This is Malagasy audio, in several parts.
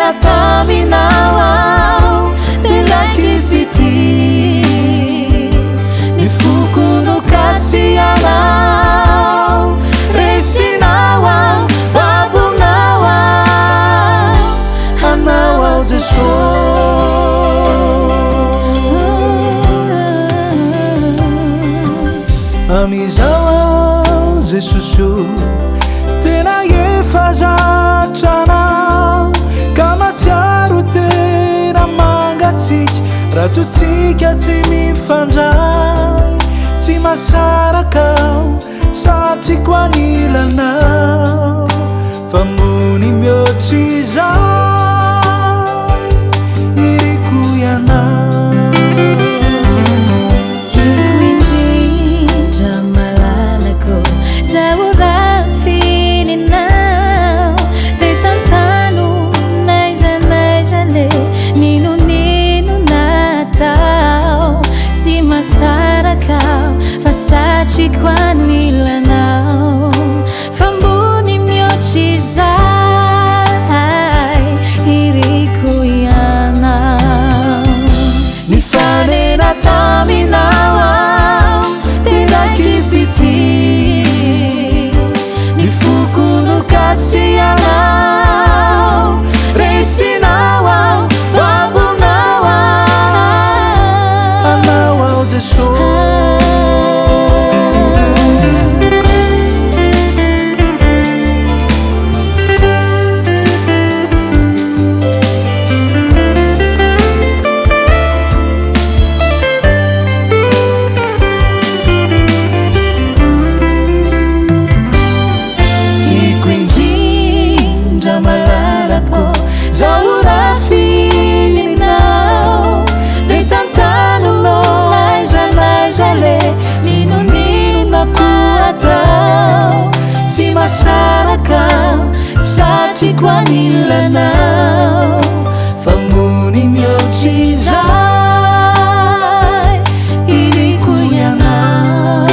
na taminao telakipiti ni fuku no kasianao resinao babunao hanao amizao jesusu tena efa zatrana ka matsiaro tena mangatsiky raha totsika tsy mifandray tsy masarakao satria ko anilanao fa mony mihoatry izay iriko ianao Kwanilanao fambuni miochizai irikuyanao nifane na taminao telakipiti nifuku no kasianao resinao babunao hanao jesu masarakao satria ko anilanao fa mony mihoatry izay iriko ianao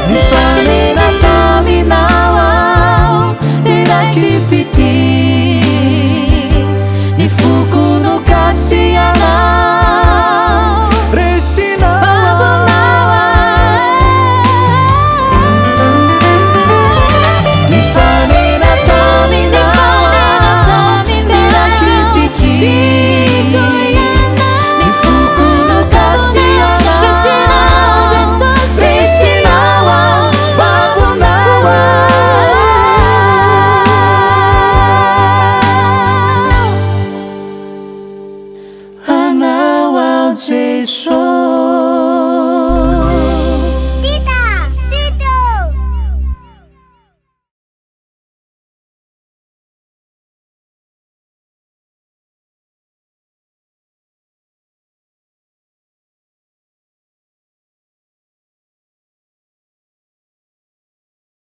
nifanena taminao telakipiti ni fuku no kasianao resinao Jesus.